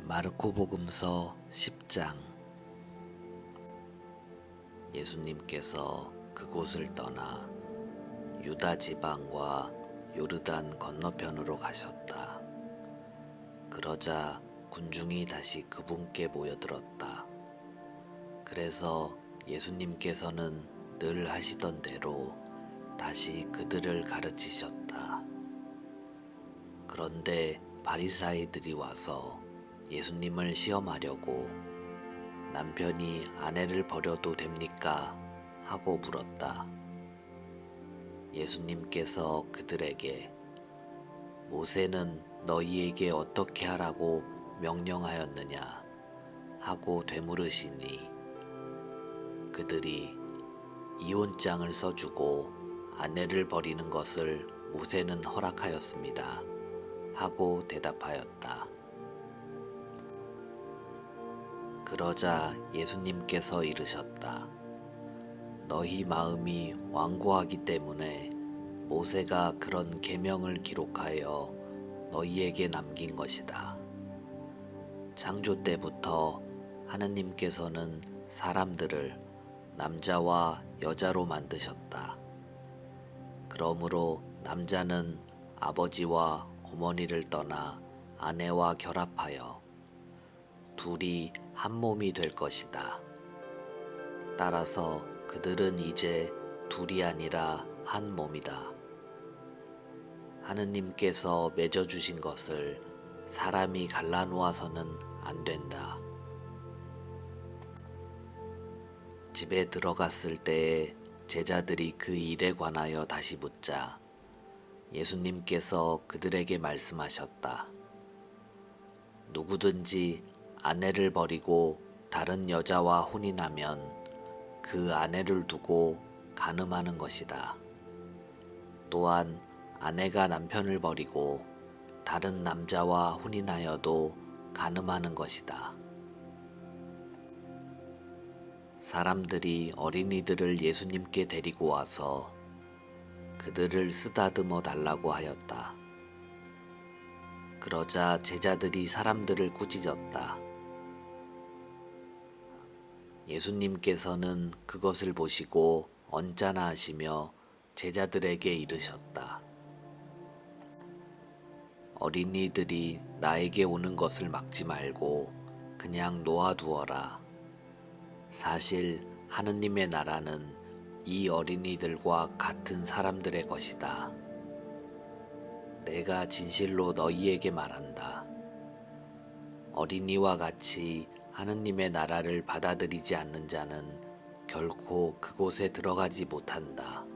마르코복음서 10장. 예수님께서 그곳을 떠나 유다 지방과 요르단 건너편으로 가셨다. 그러자 군중이 다시 그분께 모여들었다. 그래서 예수님께서는 늘 하시던 대로 다시 그들을 가르치셨다. 그런데 바리사이들이 와서 예수님을 시험하려고 남편이 아내를 버려도 됩니까? 하고 물었다. 예수님께서 그들에게 모세는 너희에게 어떻게 하라고 명령하였느냐? 하고 되물으시니 그들이 이혼장을 써주고 아내를 버리는 것을 모세는 허락하였습니다. 하고 대답하였다. 그러자 예수님께서 이르셨다. 너희 마음이 완고하기 때문에 모세가 그런 계명을 기록하여 너희에게 남긴 것이다. 창조 때부터 하느님께서는 사람들을 남자와 여자로 만드셨다. 그러므로 남자는 아버지와 어머니를 떠나 아내와 결합하여 둘이 한 몸이 될 것이다. 따라서 그들은 이제 둘이 아니라 한 몸이다. 하느님께서 맺어주신 것을 사람이 갈라놓아서는 안 된다. 집에 들어갔을 때에 제자들이 그 일에 관하여 다시 묻자 예수님께서 그들에게 말씀하셨다. 누구든지 아내를 버리고 다른 여자와 혼인하면 그 아내를 두고 간음하는 것이다. 또한 아내가 남편을 버리고 다른 남자와 혼인하여도 간음하는 것이다. 사람들이 어린이들을 예수님께 데리고 와서 그들을 쓰다듬어 달라고 하였다. 그러자 제자들이 사람들을 꾸짖었다. 예수님께서는 그것을 보시고 언짢아 하시며 제자들에게 이르셨다. 어린이들이 나에게 오는 것을 막지 말고 그냥 놓아두어라. 사실 하느님의 나라는 이 어린이들과 같은 사람들의 것이다. 내가 진실로 너희에게 말한다. 어린이와 같이 하느님의 나라를 받아들이지 않는 자는 결코 그곳에 들어가지 못한다.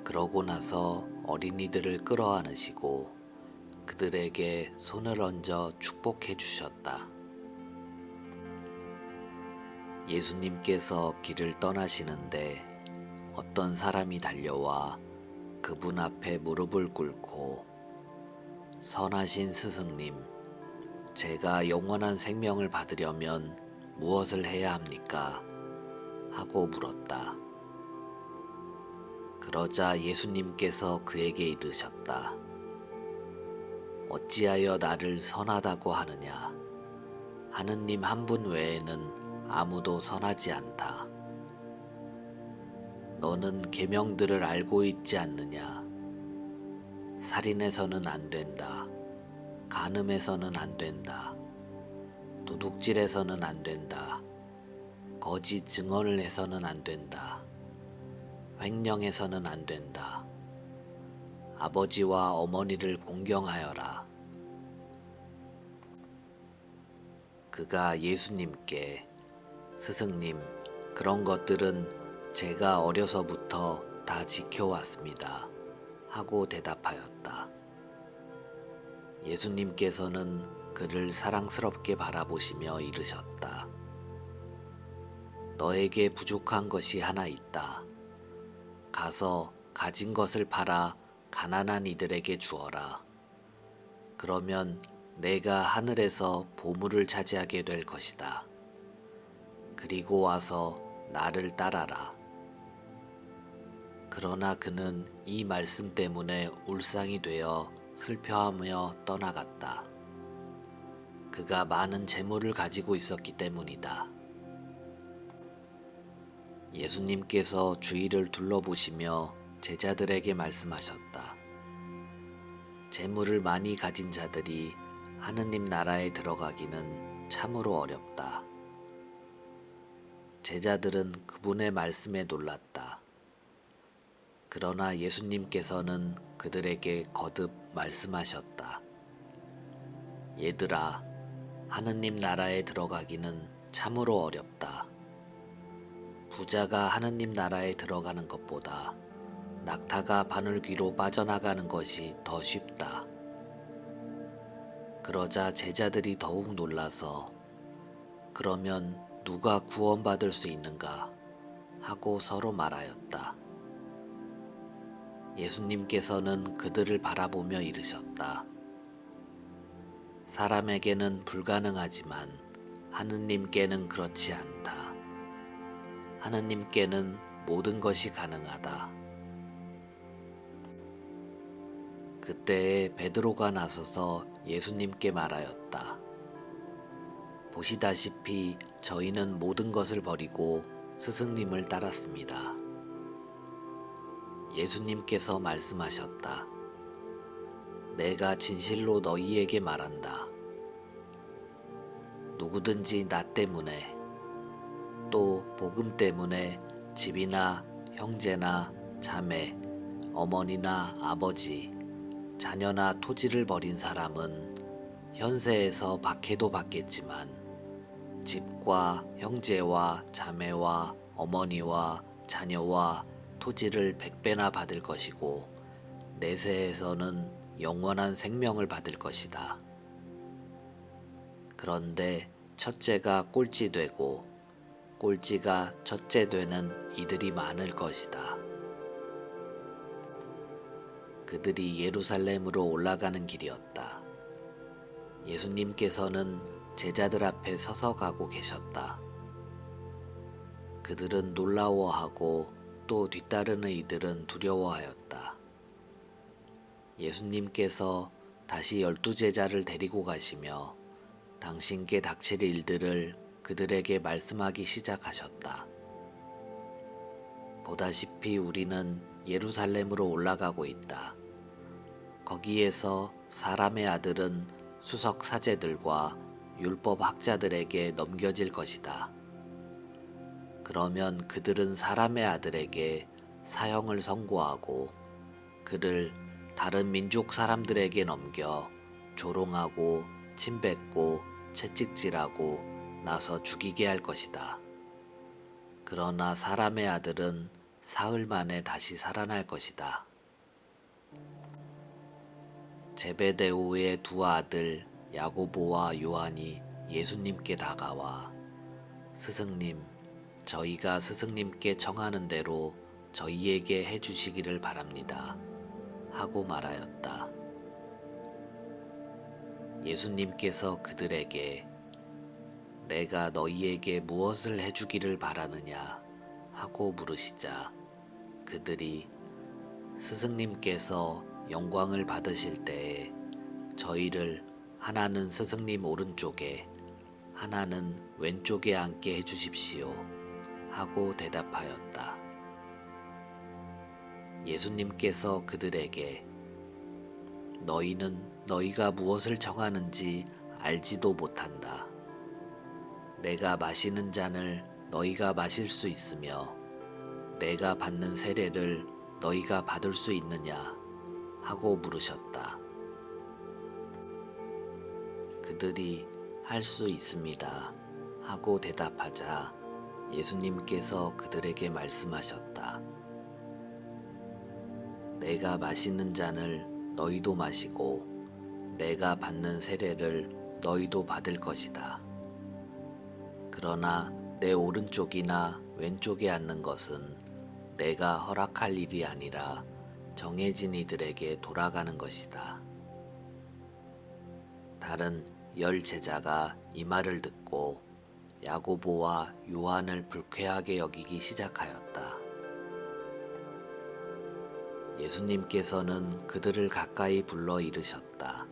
그러고 나서 어린이들을 끌어안으시고 그들에게 손을 얹어 축복해 주셨다. 예수님께서 길을 떠나시는데 어떤 사람이 달려와 그분 앞에 무릎을 꿇고 선하신 스승님, 제가 영원한 생명을 받으려면 무엇을 해야 합니까? 하고 물었다. 그러자 예수님께서 그에게 이르셨다. 어찌하여 나를 선하다고 하느냐? 하느님 한 분 외에는 아무도 선하지 않다. 너는 계명들을 알고 있지 않느냐? 살인해서는 안 된다. 간음해서는 안 된다. 도둑질해서는 안 된다. 거짓 증언을 해서는 안 된다. 횡령해서는 안 된다. 아버지와 어머니를 공경하여라. 그가 예수님께 스승님, 그런 것들은 제가 어려서부터 다 지켜왔습니다. 하고 대답하였다. 예수님께서는 그를 사랑스럽게 바라보시며 이르셨다. 너에게 부족한 것이 하나 있다. 가서 가진 것을 팔아 가난한 이들에게 주어라. 그러면 내가 하늘에서 보물을 차지하게 될 것이다. 그리고 와서 나를 따라라. 그러나 그는 이 말씀 때문에 울상이 되어 슬퍼하며 떠나갔다. 그가 많은 재물을 가지고 있었기 때문이다. 예수님께서 주위를 둘러보시며 제자들에게 말씀하셨다. 재물을 많이 가진 자들이 하느님 나라에 들어가기는 참으로 어렵다. 제자들은 그분의 말씀에 놀랐다. 그러나 예수님께서는 그들에게 거듭 말씀하셨다. 얘들아, 하느님 나라에 들어가기는 참으로 어렵다. 부자가 하느님 나라에 들어가는 것보다 낙타가 바늘귀로 빠져나가는 것이 더 쉽다. 그러자 제자들이 더욱 놀라서 그러면 누가 구원받을 수 있는가 하고 서로 말하였다. 예수님께서는 그들을 바라보며 이르셨다. 사람에게는 불가능하지만 하느님께는 그렇지 않다. 하느님께는 모든 것이 가능하다. 그때에 베드로가 나서서 예수님께 말하였다. 보시다시피 저희는 모든 것을 버리고 스승님을 따랐습니다. 예수님께서 말씀하셨다. 내가 진실로 너희에게 말한다. 누구든지 나 때문에 또 복음 때문에 집이나 형제나 자매, 어머니나 아버지, 자녀나 토지를 버린 사람은 현세에서 박해도 받겠지만 집과 형제와 자매와 어머니와 자녀와 토지를 100배나 받을 것이고 내세에서는 영원한 생명을 받을 것이다. 그런데 첫째가 꼴찌 되고 꼴찌가 첫째 되는 이들이 많을 것이다. 그들이 예루살렘으로 올라가는 길이었다. 예수님께서는 제자들 앞에 서서 가고 계셨다. 그들은 놀라워하고 또 뒤따르는 이들은 두려워하였다. 예수님께서 다시 12제자를 데리고 가시며 당신께 닥칠 일들을 그들에게 말씀하기 시작하셨다. 보다시피 우리는 예루살렘으로 올라가고 있다. 거기에서 사람의 아들은 수석 사제들과 율법 학자들에게 넘겨질 것이다. 그러면 그들은 사람의 아들에게 사형을 선고하고 그를 다른 민족 사람들에게 넘겨 조롱하고 침뱉고 채찍질하고 나서 죽이게 할 것이다. 그러나 사람의 아들은 사흘 만에 다시 살아날 것이다. 제베데오의 두 아들 야고보와 요한이 예수님께 다가와 스승님, 저희가 스승님께 청하는 대로 저희에게 해주시기를 바랍니다. 하고 말하였다. 예수님께서 그들에게 내가 너희에게 무엇을 해주기를 바라느냐 하고 물으시자 그들이 스승님께서 영광을 받으실 때에 저희를 하나는 스승님 오른쪽에 하나는 왼쪽에 앉게 해주십시오 하고 대답하였다. 예수님께서 그들에게 너희는 너희가 무엇을 청하는지 알지도 못한다. 내가 마시는 잔을 너희가 마실 수 있으며 내가 받는 세례를 너희가 받을 수 있느냐 하고 물으셨다. 그들이 할 수 있습니다 하고 대답하자 예수님께서 그들에게 말씀하셨다. 내가 마시는 잔을 너희도 마시고 내가 받는 세례를 너희도 받을 것이다. 그러나 내 오른쪽이나 왼쪽에 앉는 것은 내가 허락할 일이 아니라 정해진 이들에게 돌아가는 것이다. 다른 10 제자가 이 말을 듣고 야고보와 요한을 불쾌하게 여기기 시작하였다. 예수님께서는 그들을 가까이 불러 이르셨다.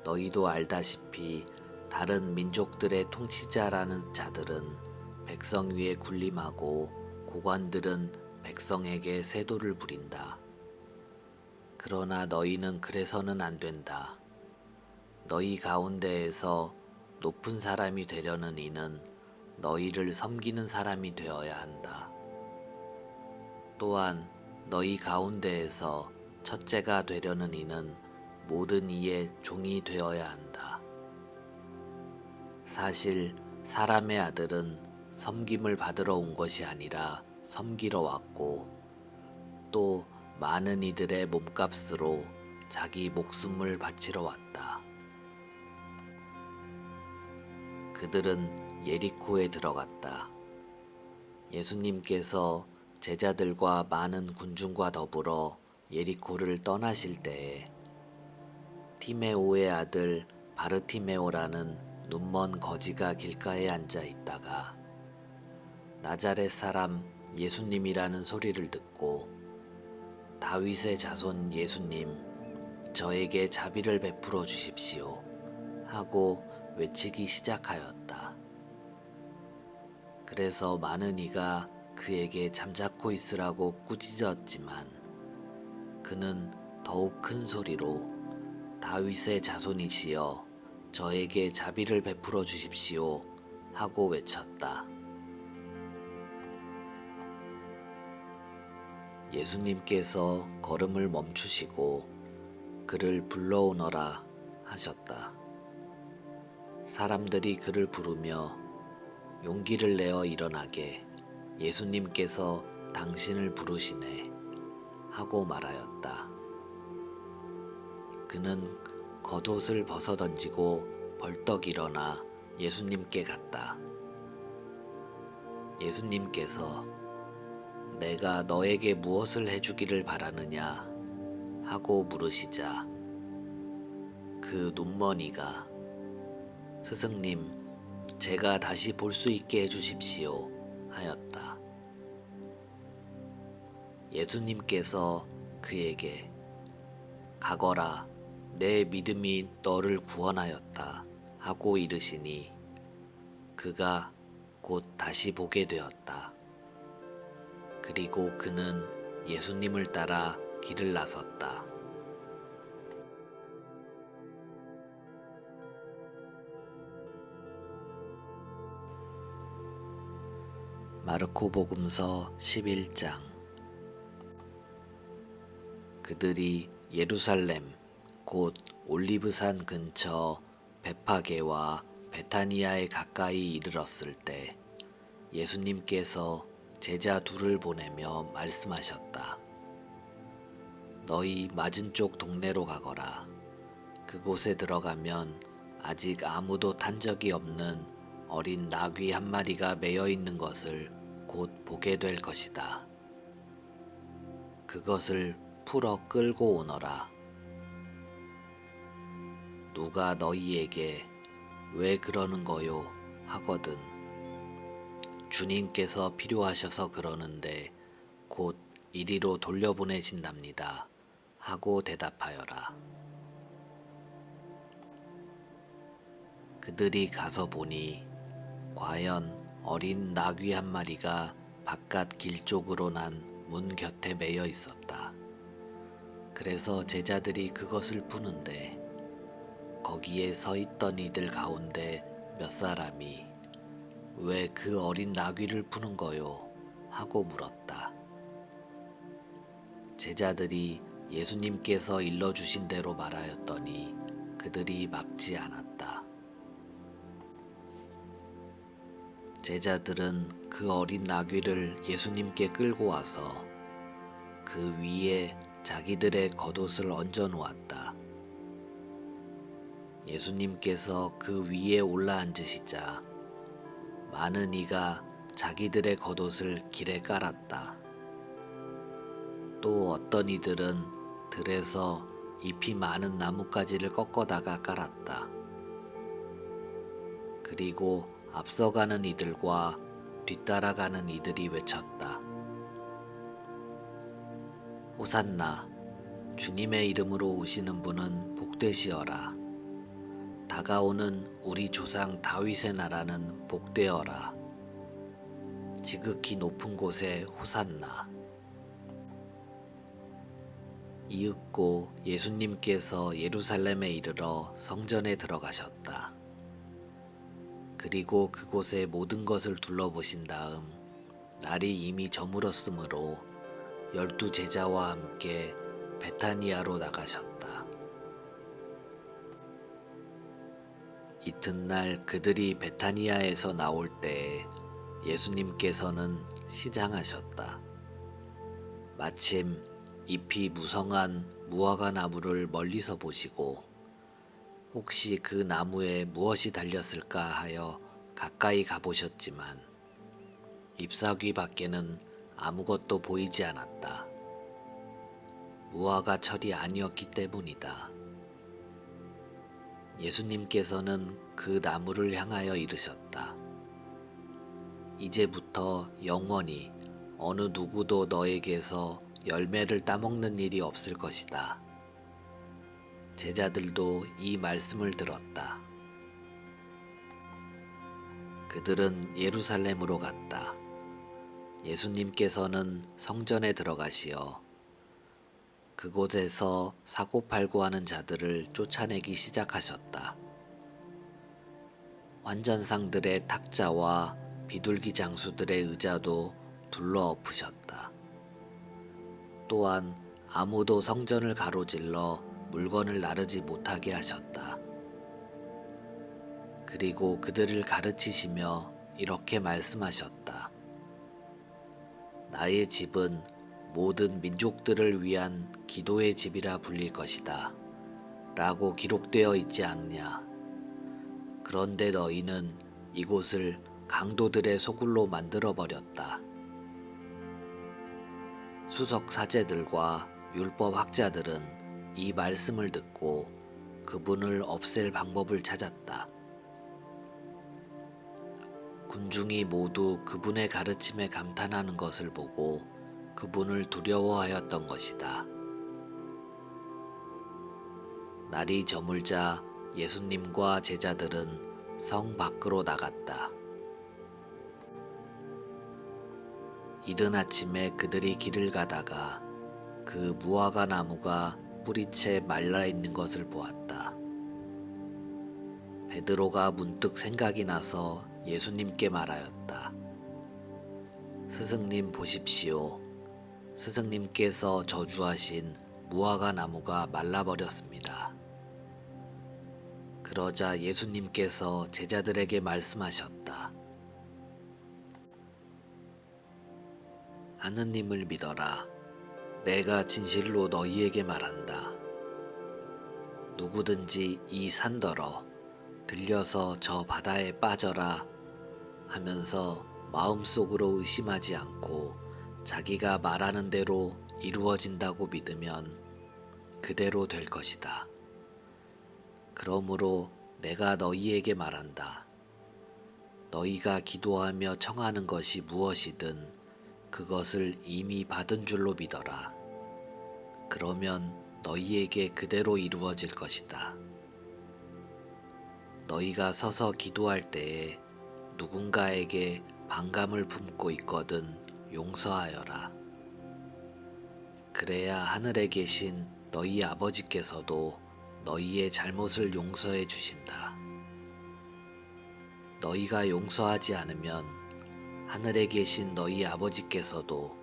너희도 알다시피 다른 민족들의 통치자라는 자들은 백성 위에 군림하고 고관들은 백성에게 세도를 부린다. 그러나 너희는 그래서는 안 된다. 너희 가운데에서 높은 사람이 되려는 이는 너희를 섬기는 사람이 되어야 한다. 또한 너희 가운데에서 첫째가 되려는 이는 모든 이의 종이 되어야 한다. 사실 사람의 아들은 섬김을 받으러 온 것이 아니라 섬기러 왔고 또 많은 이들의 몸값으로 자기 목숨을 바치러 왔다. 그들은 예리코에 들어갔다. 예수님께서 제자들과 많은 군중과 더불어 예리코를 떠나실 때에 티메오의 아들 바르티메오라는 눈먼 거지가 길가에 앉아 있다가 나자렛 사람 예수님이라는 소리를 듣고 다윗의 자손 예수님, 저에게 자비를 베풀어 주십시오 하고 외치기 시작하였다. 그래서 많은 이가 그에게 잠자코 있으라고 꾸짖었지만 그는 더욱 큰 소리로 다윗의 자손이시여 저에게 자비를 베풀어 주십시오 하고 외쳤다. 예수님께서 걸음을 멈추시고 그를 불러오너라 하셨다. 사람들이 그를 부르며 용기를 내어 일어나게 예수님께서 당신을 부르시네 하고 말하였다. 그는 겉옷을 벗어던지고 벌떡 일어나 예수님께 갔다. 예수님께서 내가 너에게 무엇을 해주기를 바라느냐 하고 물으시자 그 눈머니가 스승님, 제가 다시 볼 수 있게 해주십시오 하였다. 예수님께서 그에게 가거라, 내 믿음이 너를 구원하였다 하고 이르시니 그가 곧 다시 보게 되었다. 그리고 그는 예수님을 따라 길을 나섰다. 마르코복음서 11장. 그들이 예루살렘 곧 올리브산 근처 베파게와 베타니아에 가까이 이르렀을 때 예수님께서 제자 둘을 보내며 말씀하셨다. 너희 맞은쪽 동네로 가거라. 그곳에 들어가면 아직 아무도 탄 적이 없는 어린 나귀 한 마리가 매여 있는 것을 곧 보게 될 것이다. 그것을 풀어 끌고 오너라. 누가 너희에게 왜 그러는 거요 하거든 주님께서 필요하셔서 그러는데 곧 이리로 돌려보내신답니다 하고 대답하여라. 그들이 가서 보니 과연 어린 나귀 한 마리가 바깥 길 쪽으로 난 문 곁에 매여 있었다. 그래서 제자들이 그것을 푸는데 거기에 서 있던 이들 가운데 몇 사람이 왜 그 어린 나귀를 푸는 거요? 하고 물었다. 제자들이 예수님께서 일러주신 대로 말하였더니 그들이 막지 않았다. 제자들은 그 어린 나귀를 예수님께 끌고 와서 그 위에 자기들의 겉옷을 얹어 놓았다. 예수님께서 그 위에 올라앉으시자 많은 이가 자기들의 겉옷을 길에 깔았다. 또 어떤 이들은 들에서 잎이 많은 나뭇가지를 꺾어다가 깔았다. 그리고 앞서가는 이들과 뒤따라가는 이들이 외쳤다. 호산나, 주님의 이름으로 오시는 분은 복되시어라. 다가오는 우리 조상 다윗의 나라는 복되어라. 지극히 높은 곳에 호산나. 이윽고 예수님께서 예루살렘에 이르러 성전에 들어가셨다. 그리고 그곳의 모든 것을 둘러보신 다음 날이 이미 저물었으므로 12 제자와 함께 베타니아로 나가셨다. 이튿날 그들이 베타니아에서 나올 때에 예수님께서는 시장하셨다. 마침 잎이 무성한 무화과 나무를 멀리서 보시고 혹시 그 나무에 무엇이 달렸을까 하여 가까이 가보셨지만 잎사귀 밖에는 아무것도 보이지 않았다. 무화과 철이 아니었기 때문이다. 예수님께서는 그 나무를 향하여 이르셨다. 이제부터 영원히 어느 누구도 너에게서 열매를 따먹는 일이 없을 것이다. 제자들도 이 말씀을 들었다. 그들은 예루살렘으로 갔다. 예수님께서는 성전에 들어가시어 그곳에서 사고팔고 하는 자들을 쫓아내기 시작하셨다. 환전상들의 탁자와 비둘기 장수들의 의자도 둘러 엎으셨다. 또한 아무도 성전을 가로질러 물건을 나르지 못하게 하셨다. 그리고 그들을 가르치시며 이렇게 말씀하셨다. 나의 집은 모든 민족들을 위한 기도의 집이라 불릴 것이다. 라고 기록되어 있지 않느냐. 그런데 너희는 이곳을 강도들의 소굴로 만들어버렸다. 수석 사제들과 율법 학자들은 이 말씀을 듣고 그분을 없앨 방법을 찾았다. 군중이 모두 그분의 가르침에 감탄하는 것을 보고 그분을 두려워하였던 것이다. 날이 저물자 예수님과 제자들은 성 밖으로 나갔다. 이른 아침에 그들이 길을 가다가 그 무화과 나무가 뿌리채 말라 있는 것을 보았다. 베드로가 문득 생각이 나서 예수님께 말하였다. 스승님 보십시오. 스승님께서 저주하신 무화과 나무가 말라버렸습니다. 그러자 예수님께서 제자들에게 말씀하셨다. 하느님을 믿어라. 내가 진실로 너희에게 말한다. 누구든지 이 산더러 들려서 저 바다에 빠져라 하면서 마음속으로 의심하지 않고 자기가 말하는 대로 이루어진다고 믿으면 그대로 될 것이다. 그러므로 내가 너희에게 말한다. 너희가 기도하며 청하는 것이 무엇이든 그것을 이미 받은 줄로 믿어라. 그러면 너희에게 그대로 이루어질 것이다. 너희가 서서 기도할 때에 누군가에게 반감을 품고 있거든 용서하여라. 그래야 하늘에 계신 너희 아버지께서도 너희의 잘못을 용서해 주신다. 너희가 용서하지 않으면 하늘에 계신 너희 아버지께서도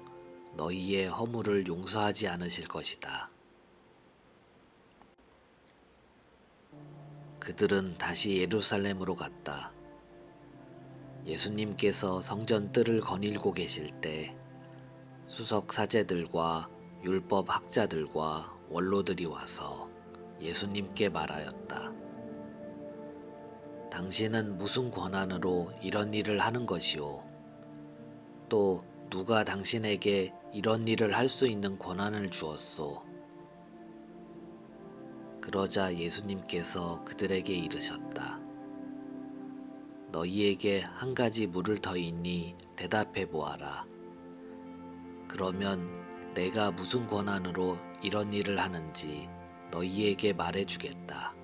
너희의 허물을 용서하지 않으실 것이다. 그들은 다시 예루살렘으로 갔다. 예수님께서 성전 뜰을 거닐고 계실 때 수석 사제들과 율법 학자들과 원로들이 와서 예수님께 말하였다. 당신은 무슨 권한으로 이런 일을 하는 것이오? 또 누가 당신에게 이런 일을 할 수 있는 권한을 주었소? 그러자 예수님께서 그들에게 이르셨다. 너희에게 한 가지 물을 더 있니 대답해 보아라. 그러면 내가 무슨 권한으로 이런 일을 하는지 너희에게 말해 주겠다.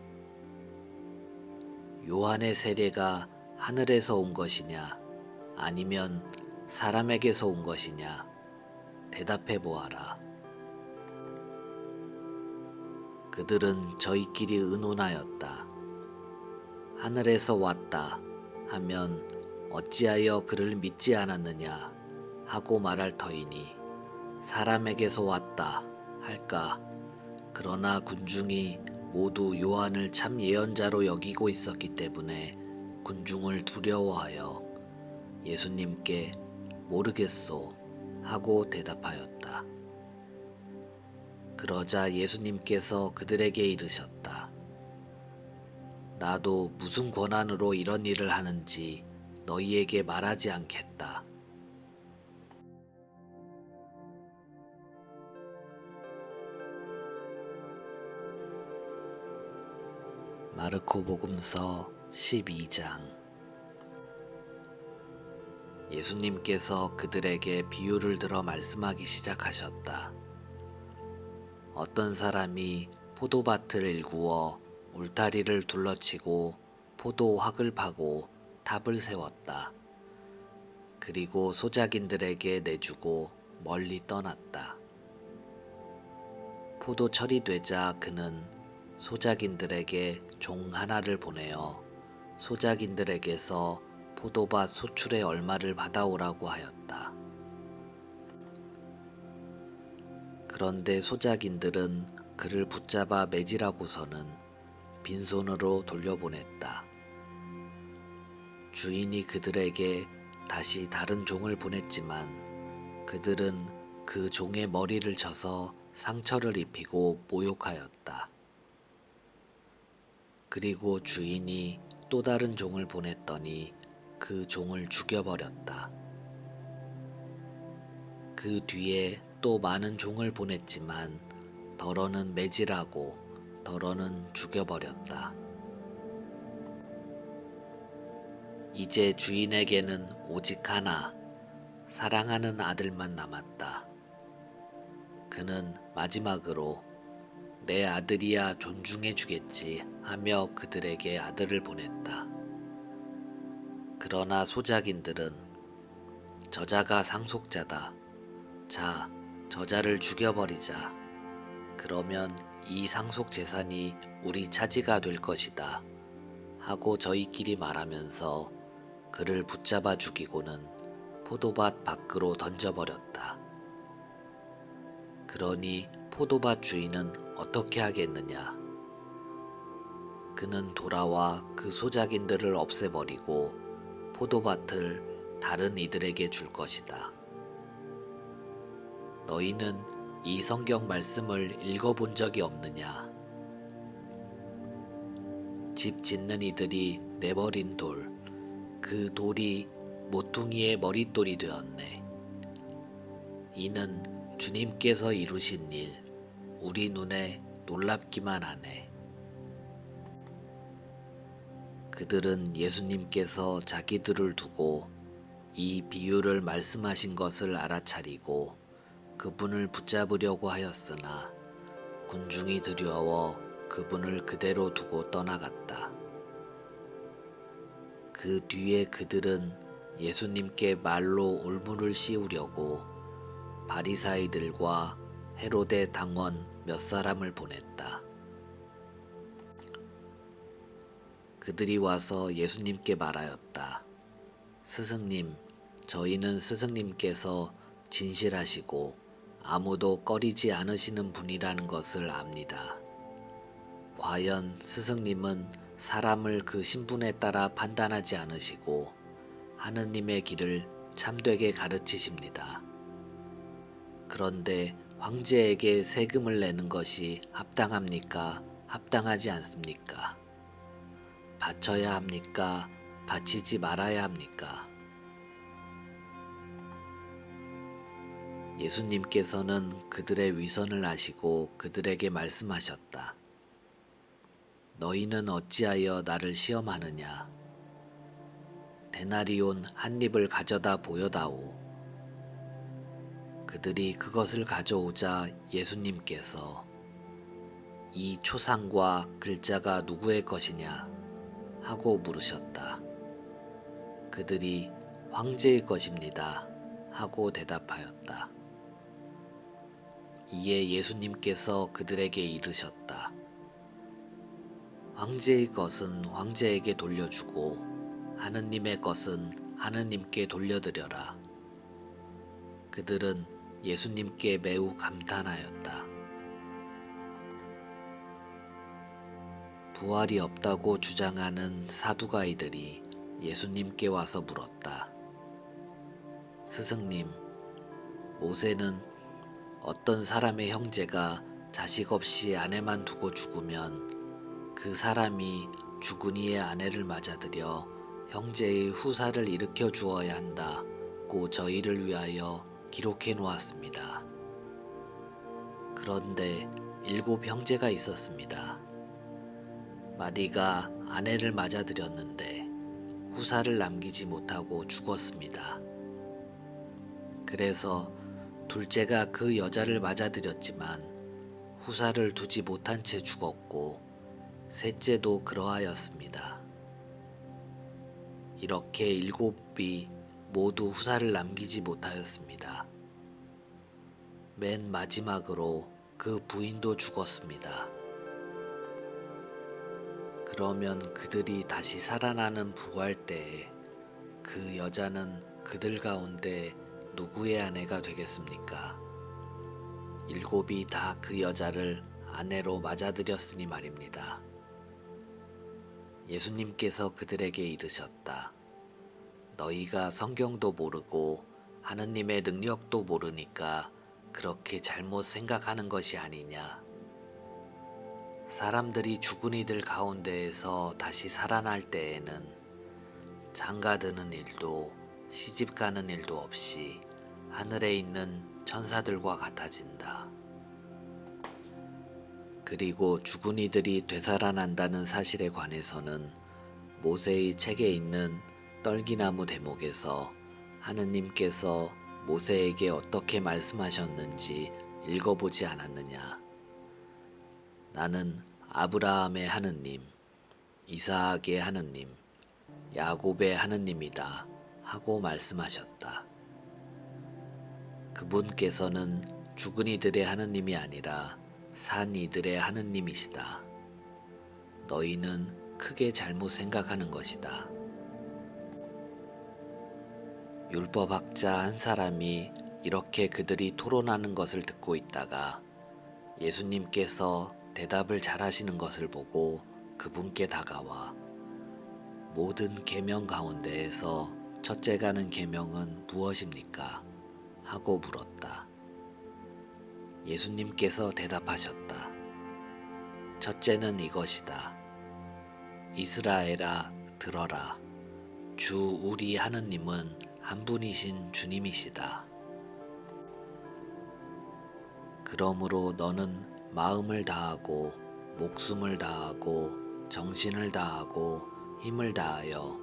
요한의 세례가 하늘에서 온 것이냐 아니면 사람에게서 온 것이냐 대답해 보아라. 그들은 저희끼리 의논하였다. 하늘에서 왔다 하면 어찌하여 그를 믿지 않았느냐 하고 말할 터이니 사람에게서 왔다 할까. 그러나 군중이 모두 요한을 참 예언자로 여기고 있었기 때문에 군중을 두려워하여 예수님께 모르겠소 하고 대답하였다. 그러자 예수님께서 그들에게 이르셨다. 나도 무슨 권한으로 이런 일을 하는지 너희에게 말하지 않겠다. 마르코 복음서 12장. 예수님께서 그들에게 비유를 들어 말씀하기 시작하셨다. 어떤 사람이 포도밭을 일구어 울타리를 둘러치고 포도확을 파고 탑을 세웠다. 그리고 소작인들에게 내주고 멀리 떠났다. 포도철이 되자 그는 소작인들에게 종 하나를 보내어 소작인들에게서 포도밭 소출의 얼마를 받아오라고 하였다. 그런데 소작인들은 그를 붙잡아 매질하고서는 빈손으로 돌려보냈다. 주인이 그들에게 다시 다른 종을 보냈지만 그들은 그 종의 머리를 쳐서 상처를 입히고 모욕하였다. 그리고 주인이 또 다른 종을 보냈더니 그 종을 죽여버렸다. 그 뒤에 또 많은 종을 보냈지만 덜어는 매질하고 덜어는 죽여버렸다. 이제 주인에게는 오직 하나, 사랑하는 아들만 남았다. 그는 마지막으로 내 아들이야 존중해 주겠지 하며 그들에게 아들을 보냈다. 그러나 소작인들은 저자가 상속자다. 자, 저자를 죽여버리자. 그러면 이 상속 재산이 우리 차지가 될 것이다. 하고 저희끼리 말하면서 그를 붙잡아 죽이고는 포도밭 밖으로 던져버렸다. 그러니 포도밭 주인은 어떻게 하겠느냐? 그는 돌아와 그 소작인들을 없애버리고 포도밭을 다른 이들에게 줄 것이다. 너희는 이 성경 말씀을 읽어본 적이 없느냐? 집 짓는 이들이 내버린 돌, 그 돌이 모퉁이의 머릿돌이 되었네. 이는 주님께서 이루신 일, 우리 눈에 놀랍기만 하네. 그들은 예수님께서 자기들을 두고 이 비유를 말씀하신 것을 알아차리고 그분을 붙잡으려고 하였으나 군중이 두려워 그분을 그대로 두고 떠나갔다. 그 뒤에 그들은 예수님께 말로 올무를 씌우려고 바리사이들과 헤로데 당원 몇 사람을 보냈다. 그들이 와서 예수님께 말하였다. 스승님, 저희는 스승님께서 진실하시고 아무도 꺼리지 않으시는 분이라는 것을 압니다. 과연 스승님은 사람을 그 신분에 따라 판단하지 않으시고 하느님의 길을 참되게 가르치십니다. 그런데 황제에게 세금을 내는 것이 합당합니까? 합당하지 않습니까? 바쳐야 합니까? 바치지 말아야 합니까? 예수님께서는 그들의 위선을 아시고 그들에게 말씀하셨다. 너희는 어찌하여 나를 시험하느냐? 데나리온 한 입을 가져다 보여다오. 그들이 그것을 가져오자 예수님께서 이 초상과 글자가 누구의 것이냐 하고 물으셨다. 그들이 황제의 것입니다 하고 대답하였다. 이에 예수님께서 그들에게 이르셨다. 황제의 것은 황제에게 돌려주고 하느님의 것은 하느님께 돌려드려라. 그들은 예수님께 매우 감탄하였다. 부활이 없다고 주장하는 사두가이들이 예수님께 와서 물었다. 스승님, 모세는 어떤 사람의 형제가 자식 없이 아내만 두고 죽으면 그 사람이 죽은 이의 아내를 맞아들여 형제의 후사를 일으켜 주어야 한다고 저희를 위하여 기록해 놓았습니다. 그런데 7 형제가 있었습니다. 마디가 아내를 맞아들였는데 후사를 남기지 못하고 죽었습니다. 그래서 둘째가 그 여자를 맞아들였지만 후사를 두지 못한 채 죽었고 셋째도 그러하였습니다. 이렇게 7이 모두 후사를 남기지 못하였습니다. 맨 마지막으로 그 부인도 죽었습니다. 그러면 그들이 다시 살아나는 부활 때에 그 여자는 그들 가운데 누구의 아내가 되겠습니까? 7이 다 그 여자를 아내로 맞아들였으니 말입니다. 예수님께서 그들에게 이르셨다. 너희가 성경도 모르고 하느님의 능력도 모르니까 그렇게 잘못 생각하는 것이 아니냐. 사람들이 죽은 이들 가운데에서 다시 살아날 때에는 장가드는 일도 시집가는 일도 없이 하늘에 있는 천사들과 같아진다. 그리고 죽은 이들이 되살아난다는 사실에 관해서는 모세의 책에 있는 떨기나무 대목에서 하느님께서 모세에게 어떻게 말씀하셨는지 읽어보지 않았느냐. 나는 아브라함의 하느님, 이삭의 하느님, 야곱의 하느님이다 하고 말씀하셨다. 그분께서는 죽은 이들의 하느님이 아니라 산 이들의 하느님이시다. 너희는 크게 잘못 생각하는 것이다. 율법학자 한 사람이 이렇게 그들이 토론하는 것을 듣고 있다가 예수님께서 대답을 잘하시는 것을 보고 그분께 다가와 모든 계명 가운데에서 첫째 가는 계명은 무엇입니까? 하고 물었다. 예수님께서 대답하셨다. 첫째는 이것이다. 이스라엘아 들어라. 주 우리 하느님은 한 분이신 주님이시다. 그러므로 너는 마음을 다하고 목숨을 다하고 정신을 다하고 힘을 다하여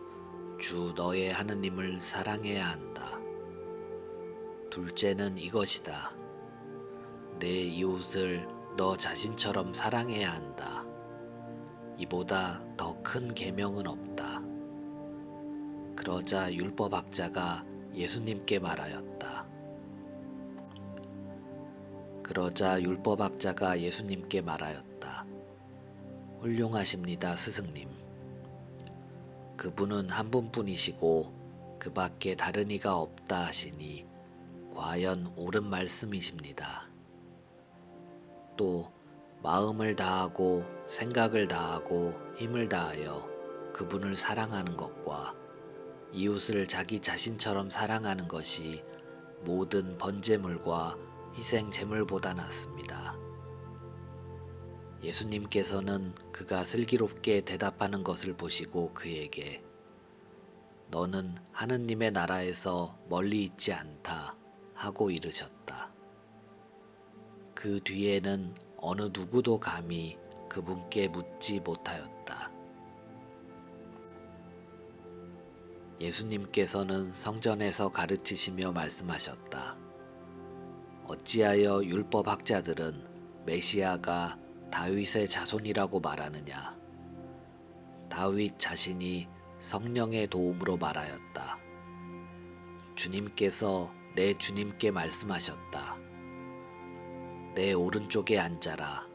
주 너의 하느님을 사랑해야 한다. 둘째는 이것이다. 내 이웃을 너 자신처럼 사랑해야 한다. 이보다 더 큰 계명은 없다. 그러자 율법학자가 예수님께 말하였다. 훌륭하십니다, 스승님. 그분은 한 분뿐이시고 그 밖에 다른 이가 없다 하시니 과연 옳은 말씀이십니다. 또 마음을 다하고 생각을 다하고 힘을 다하여 그분을 사랑하는 것과 이웃을 자기 자신처럼 사랑하는 것이 모든 번제물과 희생 제물보다 낫습니다. 예수님께서는 그가 슬기롭게 대답하는 것을 보시고 그에게 너는 하느님의 나라에서 멀리 있지 않다 하고 이르셨다. 그 뒤에는 어느 누구도 감히 그분께 묻지 못하였다. 예수님께서는 성전에서 가르치시며 말씀하셨다. 어찌하여 율법학자들은 메시아가 다윗의 자손이라고 말하느냐? 다윗 자신이 성령의 도움으로 말하였다. 주님께서 내 주님께 말씀하셨다. 내 오른쪽에 앉아라.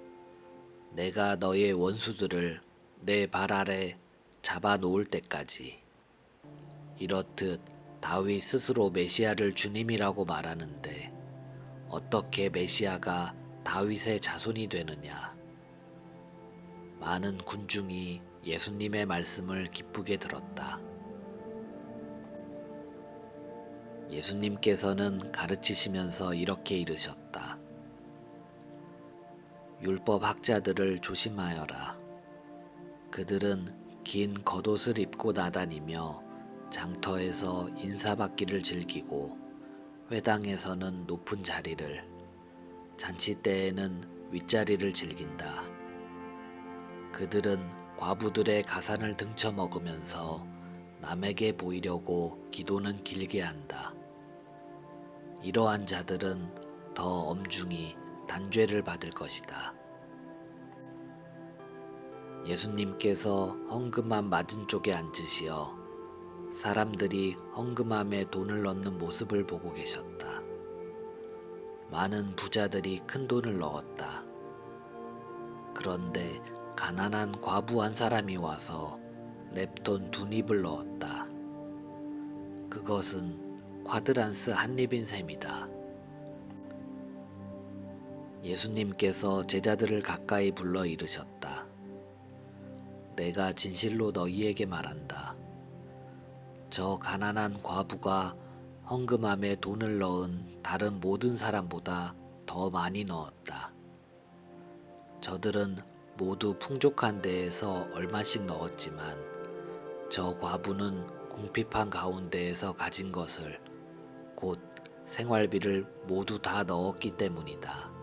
내가 너의 원수들을 내 발 아래 잡아 놓을 때까지. 이렇듯 다윗 스스로 메시아를 주님이라고 말하는데 어떻게 메시아가 다윗의 자손이 되느냐? 많은 군중이 예수님의 말씀을 기쁘게 들었다. 예수님께서는 가르치시면서 이렇게 이르셨다. 율법 학자들을 조심하여라. 그들은 긴 겉옷을 입고 나다니며 장터에서 인사받기를 즐기고 회당에서는 높은 자리를, 잔치 때에는 윗자리를 즐긴다. 그들은 과부들의 가산을 등쳐 먹으면서 남에게 보이려고 기도는 길게 한다. 이러한 자들은 더 엄중히 단죄를 받을 것이다. 예수님께서 헌금함 맞은쪽에 앉으시어 사람들이 헌금함에 돈을 넣는 모습을 보고 계셨다. 많은 부자들이 큰 돈을 넣었다. 그런데 가난한 과부 한 사람이 와서 랩돈 2입을 넣었다. 그것은 쿼드란스 한 입인 셈이다. 예수님께서 제자들을 가까이 불러 이르셨다. 내가 진실로 너희에게 말한다. 저 가난한 과부가 헌금함에 돈을 넣은 다른 모든 사람보다 더 많이 넣었다. 저들은 모두 풍족한 데에서 얼마씩 넣었지만 저 과부는 궁핍한 가운데에서 가진 것을 곧 생활비를 모두 다 넣었기 때문이다.